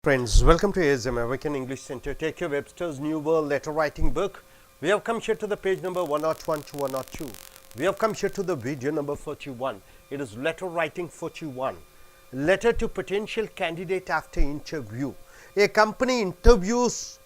Friends, welcome to ASM American English Center. Take your Webster's New World Letter Writing book. We have come here to the page number 101 to 102. We have come here to the video number 41. It is Letter Writing 41. Letter to potential candidate after interview. A company interviews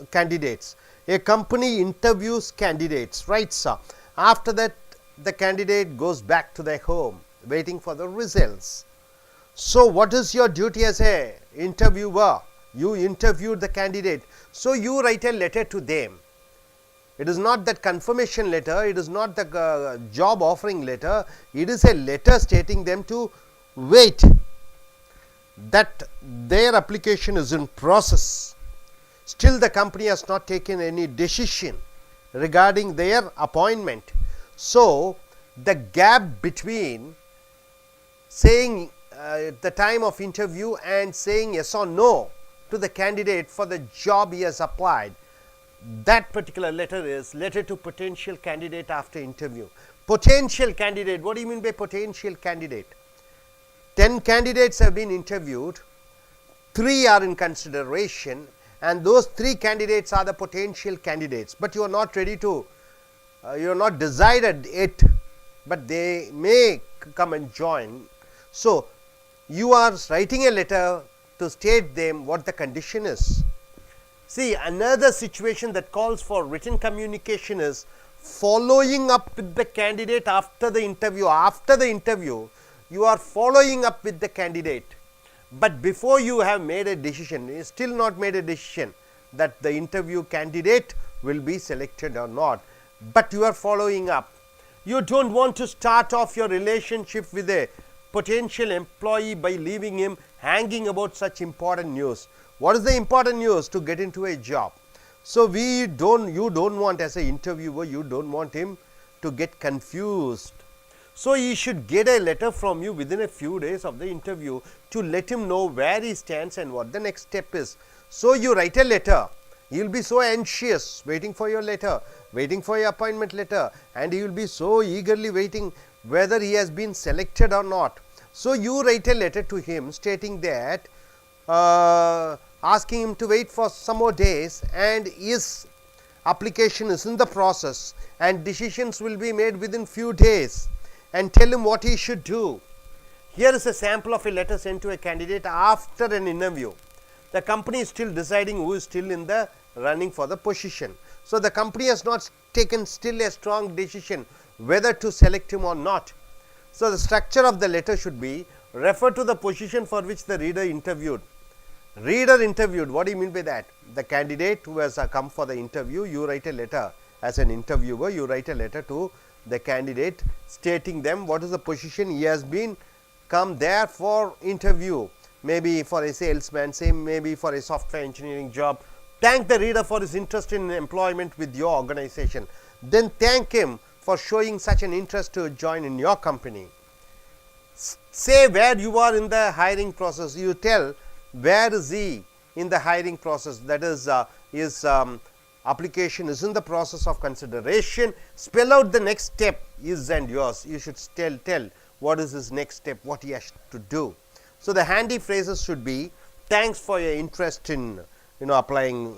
candidates. A company interviews candidates, right, sir? After that, the candidate goes back to their home, waiting for the results. So, what is your duty as a interviewer? You interviewed the candidate. So, you write a letter to them. It is not that confirmation letter, it is not the job offering letter, it is a letter stating them to wait, that their application is in process. Still the company has not taken any decision regarding their appointment. So, the gap between saying the time of interview and saying yes or no to the candidate for the job he has applied, that particular letter is letter to potential candidate after interview. Potential candidate, what do you mean by potential candidate? 10 candidates have been interviewed, 3 are in consideration, and those 3 candidates are the potential candidates, but you are not ready to, you are not decided it, but they may come and join. So, you are writing a letter to state them what the condition is. See, another situation that calls for written communication is following up with the candidate after the interview. After the interview, you are following up with the candidate, but before you have made a decision, you still not made a decision that the interview candidate will be selected or not, but you are following up. You don't want to start off your relationship with a potential employee by leaving him hanging about such important news. What is the important news? To get into a job. So, you don't want, as an interviewer, you don't want him to get confused. So, he should get a letter from you within a few days of the interview to let him know where he stands and what the next step is. So, you write a letter. He will be so anxious waiting for your letter, waiting for your appointment letter, and he will be so eagerly waiting whether he has been selected or not. So, you write a letter to him stating that asking him to wait for some more days, and his application is in the process and decisions will be made within few days, and tell him what he should do. Here is a sample of a letter sent to a candidate after an interview. The company is still deciding who is still in the running for the position. So, the company has not taken still a strong decision whether to select him or not. So, the structure of the letter should be refer to the position for which the reader interviewed. Reader interviewed, what do you mean by that? The candidate who has come for the interview, you write a letter as an interviewer, you write a letter to the candidate stating them what is the position he has been come there for interview, maybe for a salesman, same maybe for a software engineering job. Thank the reader for his interest in employment with your organization. Then thank him for showing such an interest to join in your company. Say where you are in the hiring process. You tell where is he in the hiring process, that is his application is in the process of consideration. Spell out the next step, his and yours. You should tell what is his next step, what he has to do. So, the handy phrases should be thanks for your interest in applying,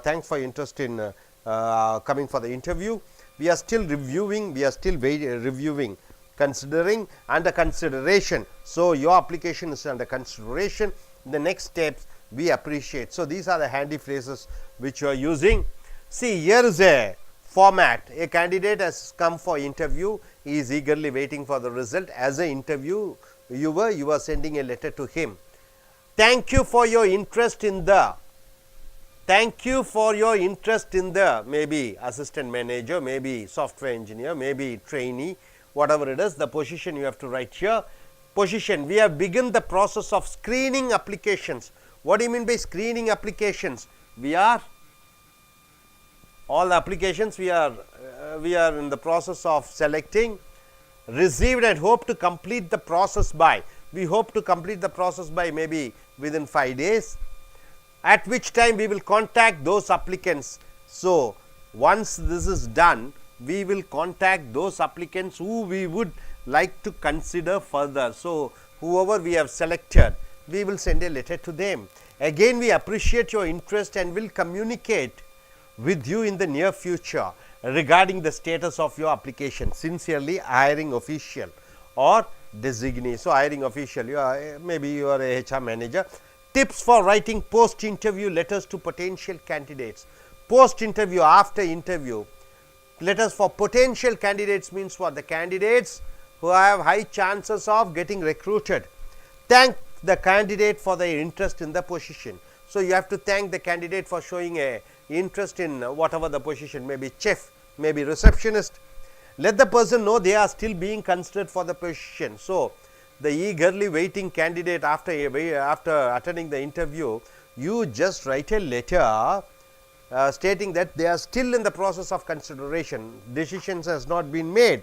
thanks for your interest in coming for the interview. We are still reviewing, considering, under consideration. So, your application is under consideration. The next steps we appreciate. So, these are the handy phrases which you are using. See, here is a format. A candidate has come for interview, he is eagerly waiting for the result. As an interview, you are sending a letter to him. Thank you for your interest in the. Thank you for your interest in the, maybe assistant manager, maybe software engineer, maybe trainee, whatever it is, the position you have to write here. Position, we have begun the process of screening applications. What do you mean by screening applications? We are, all the applications we are in the process of selecting, received, and hope to complete the process by. We hope to complete the process by maybe within 5 days, at which time we will contact those applicants. So, once this is done, we will contact those applicants who we would like to consider further. So, whoever we have selected, we will send a letter to them. Again, we appreciate your interest and will communicate with you in the near future regarding the status of your application. Sincerely, hiring official or designee. So, hiring official, maybe you are a HR manager. Tips for writing post-interview letters to potential candidates. Post-interview, after interview, letters for potential candidates means what? The candidates who have high chances of getting recruited. Thank the candidate for their interest in the position. So, you have to thank the candidate for showing a interest in whatever the position, maybe chef, maybe receptionist. Let the person know they are still being considered for the position. So, the eagerly waiting candidate after attending the interview, you just write a letter stating that they are still in the process of consideration. Decisions has not been made.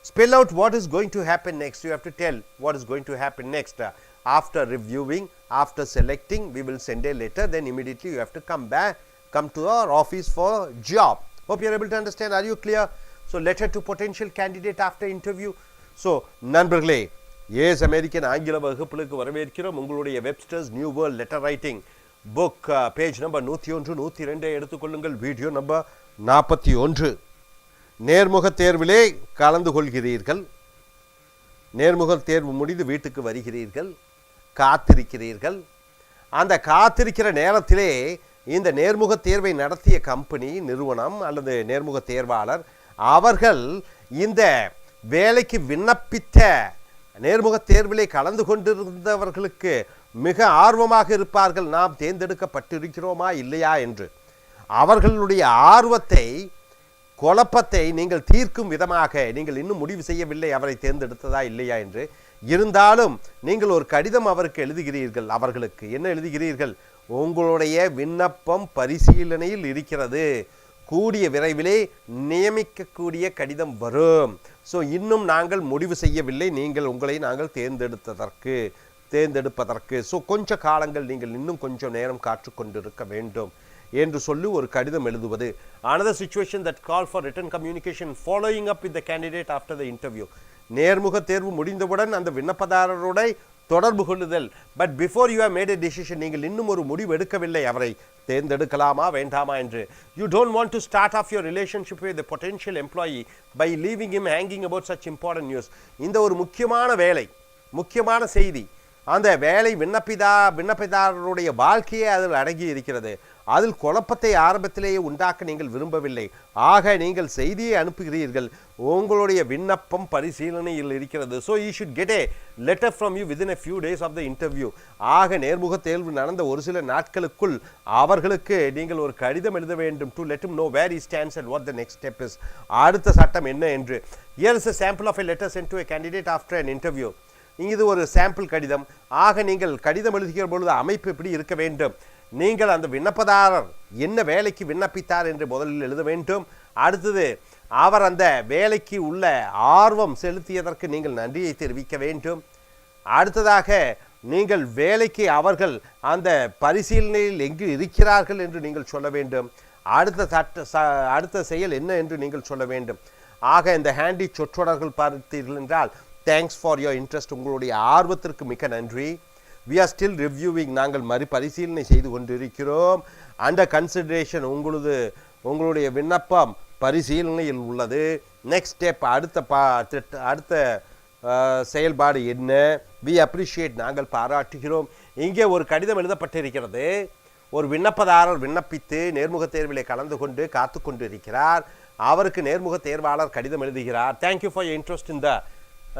Spell out what is going to happen next. You have to tell what is going to happen next. After reviewing, after selecting, we will send a letter. Then immediately you have to come to our office for job. Hope you are able to understand. Are you clear? So, letter to potential candidate after interview. So, நண்பர்களே, yes American ஆங்கில வகுப்புகளுக்கு வரவேற்கிறோம். உங்களுடைய Webster's new world letter writing book page number 101 102 எடுத்துக்கொள்ளுங்கள். Video number 41. நேர்முக தேர்விலே கலந்து கொள்கிறீர்கள். நேர்முக தேர்வு முடிந்து வீட்டுக்கு வருகிறீர்கள், காத்திருக்கிறீர்கள். அந்த காத்திருக்கிற நேரத்திலே இந்த நேர்முக தேர்வை நடத்திய கம்பெனி, நிறுவனம் அல்லது நேர்முக தேர்வாளர் அவர்கள் இந்த வேலைக்கு விண்ணப்பித்த நேர்முக தேர்விலே கலந்து கொண்டிருந்தவர்களுக்கு மிக ஆர்வமாக இருப்பார்கள், நாம் தேர்ந்தெடுக்கப்பட்டிருக்கிறோமா இல்லையா என்று. அவர்களுடைய ஆர்வத்தை, குழப்பத்தை நீங்கள் தீர்க்கும் விதமாக, நீங்கள் இன்னும் முடிவு செய்யவில்லை அவரை தேர்ந்தெடுத்ததா இல்லையா என்று. இருந்தாலும் நீங்கள் ஒரு கடிதம் அவருக்கு எழுதுகிறீர்கள். அவர்களுக்கு என்ன எழுதுகிறீர்கள்? உங்களுடைய விண்ணப்பம் பரிசீலனையில் இருக்கிறது, கூடிய விரைவிலே நியமிக்கக்கூடிய கடிதம் வரும். ஸோ இன்னும் நாங்கள் முடிவு செய்யவில்லை, உங்களை நாங்கள் தேர்ந்தெடுப்பதற்கு. ஸோ கொஞ்ச காலங்கள் நீங்கள் இன்னும் கொஞ்சம் நேரம் காற்றுக்கொண்டிருக்க வேண்டும் என்று சொல்லி ஒரு கடிதம் எழுதுவது. another situation that call for written communication, following up with the candidate after the interview. நேர்முக தேர்வு முடிந்தவுடன் அந்த விண்ணப்பதாரரோட தொடர்பு கொள்ளுதல். But before you have made a decision, நீங்கள் இன்னும் ஒரு முடிவு எடுக்கவில்லை அவரை தேர்ந்தெடுக்கலாமா வேண்டாமா என்று. You don't want to start off your relationship with the potential employee by leaving him hanging about such important news. இந்த ஒரு முக்கியமான வேலை, முக்கியமான செய்தி, அந்த வேலை விண்ணப்பதாரருடைய வாழ்க்கையே அதில் அடங்கி இருக்கிறது. அதில் குழப்பத்தை ஆரம்பத்திலேயே உண்டாக்க நீங்கள் விரும்பவில்லை. ஆக நீங்கள் செய்தியை அனுப்புகிறீர்கள், உங்களுடைய விண்ணப்பம் பரிசீலனையில் இருக்கிறது. So you should get a letter from you within a few days of the interview. ஆக நேர்முக தேர்வு நடந்த ஒரு சில நாட்களுக்குள் அவர்களுக்கு நீங்கள் ஒரு கடிதம் எழுத வேண்டும். To let him know where he stands and what the next step is. அடுத்த சட்டம் என்ன என்று. Here is a sample of a letter sent to a candidate after an interview. இது ஒரு சாம்பிள் கடிதம். ஆக நீங்கள் கடிதம் எழுதுகிற பொழுது அமைப்பு எப்படி இருக்க வேண்டும்? நீங்கள் அந்த விண்ணப்பதாரர் என்ன வேலைக்கு விண்ணப்பித்தார் என்று முதலில் எழுத வேண்டும். அடுத்தது அவர் அந்த வேலைக்கு உள்ள ஆர்வம் செலுத்தியதற்கு நீங்கள் நன்றியை தெரிவிக்க வேண்டும். அடுத்ததாக நீங்கள் வேலைக்கு அவர்கள் அந்த பரிசீலனையில் எங்கு இருக்கிறார்கள் என்று நீங்கள் சொல்ல வேண்டும். அடுத்த செயல் என்ன என்று நீங்கள் சொல்ல வேண்டும். ஆக இந்த ஹேண்டி சொற்றொடர்கள் பார்த்தீர்கள் என்றால், தேங்க்ஸ் ஃபார் யுவர் இன்ட்ரெஸ்ட், உங்களுடைய ஆர்வத்திற்கு மிக்க நன்றி. we are still reviewing, நாங்கள் மறுபரிசீலனை செய்து கொண்டிருக்கிறோம். அண்டர் கன்சிடரேஷன், உங்களுடைய விண்ணப்பம் பரிசீலனையில் உள்ளது. நெக்ஸ்ட் ஸ்டெப், அடுத்த செயல்பாடு என்ன? we appreciate, நாங்கள் பாராட்டுகிறோம். இங்கே ஒரு கடிதம் எழுதப்பட்டிருக்கிறது. ஒரு விண்ணப்பதாரர் விண்ணப்பித்து நேர்முக தேர்விலே கலந்து கொண்டு காத்து கொண்டு இருக்கிறார். அவருக்கு நேர்முக தேர்வாளர் கடிதம் எழுதுகிறார். தேங்க்யூ ஃபார் யூர் இன்ட்ரெஸ்ட்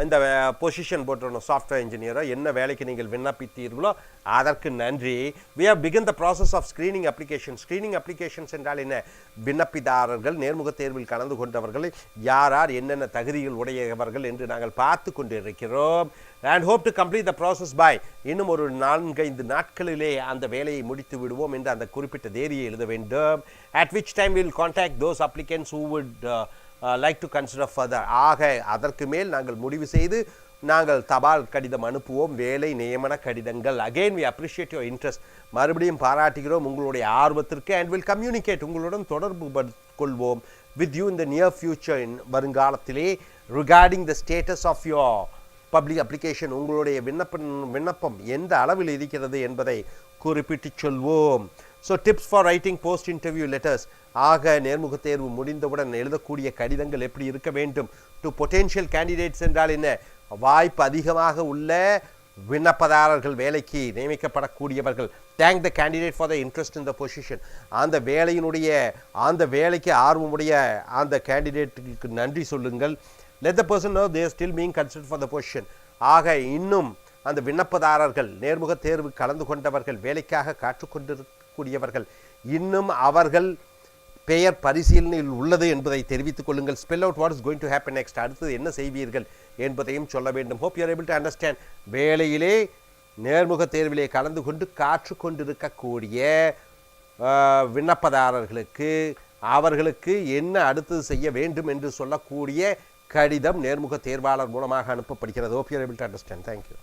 இந்த பொசிஷன் போட்டுருணும், சாஃப்ட்வேர் இன்ஜினியரோ என்ன வேலைக்கு நீங்கள் விண்ணப்பித்தீர்களோ அதற்கு நன்றி. we have begun the process of screening applications. screening applications என்றால் என்ன? விண்ணப்பிதாரர்கள் நேர்முக தேர்வில் கலந்து கொண்டவர்களை யார் என்னென்ன தகுதிகள் உடையவர்கள் என்று நாங்கள் பார்த்து கொண்டிருக்கிறோம். and hope to complete the process by, இன்னும் ஒரு 4-5 நாட்களிலே அந்த வேலையை முடித்து விடுவோம் என்று அந்த குறிப்பிட்ட தேதியை எழுத வேண்டும். at which time we will contact those applicants who would like to consider further. ஆக அதற்கு மேல் நாங்கள் முடிவு செய்து நாங்கள் தபால் கடிதம் அனுப்புவோம், வேலை நியமன கடிதங்கள். again we appreciate your interest, மறுபடியும் பாராட்டுகிறோம் உங்களுடைய ஆர்வத்திற்கு. and will communicate, உங்களுடன் தொடர்பு கொள்வோம் with you in the near future, வருங்காலத்திலே regarding the status of your public application உங்களுடைய விண்ணப்பம் எந்த அளவில் இருக்கிறது என்பதை குறிப்பிட்டு சொல்வோம். So tips for writing post interview letters. ஆக நேர்முகத் தேர்வு முடிந்தவுடன் எழுதக்கூடிய கடிதங்கள் எப்படி இருக்க வேண்டும்? டு பொட்டென்ஷியல் கேண்டிடேட்ஸ் என்றால் என்ன? வாய்ப்பு அதிகமாக உள்ள விண்ணப்பதாரர்கள், வேலைக்கு நியமிக்கப்படக்கூடியவர்கள். Thank the candidate for the interest in the position. அந்த வேலைக்கு ஆர்வமுடைய அந்த கேண்டிடேட்டுக்கு நன்றி சொல்லுங்கள். Let the person know they are still being considered for the position. ஆக இன்னும் அந்த விண்ணப்பதாரர்கள், நேர்முகத் தேர்வு கலந்து கொண்டவர்கள், வேலைக்காக காற்றுக்கொண்டிருக்கக்கூடியவர்கள், இன்னும் அவர்கள் பெயர் பரிசீலனையில் உள்ளது என்பதை தெரிவித்துக் கொள்ளுங்கள். Spell out what is going to happen next. அடுத்தது என்ன செய்வீர்கள் என்பதையும் சொல்ல வேண்டும். Hope you are able to understand. வேலையிலே நேர்முகத் தேர்விலே கலந்து கொண்டு காற்றுக்கொண்டிருக்கக்கூடிய விண்ணப்பதாரர்களுக்கு அவர்களுக்கு என்ன அடுத்தது செய்ய வேண்டும் என்று சொல்லக்கூடிய கடிதம் நேர்முக தேர்வாளர் மூலமாக அனுப்பப்படுகிறது. Hope you are able to understand. Thank you.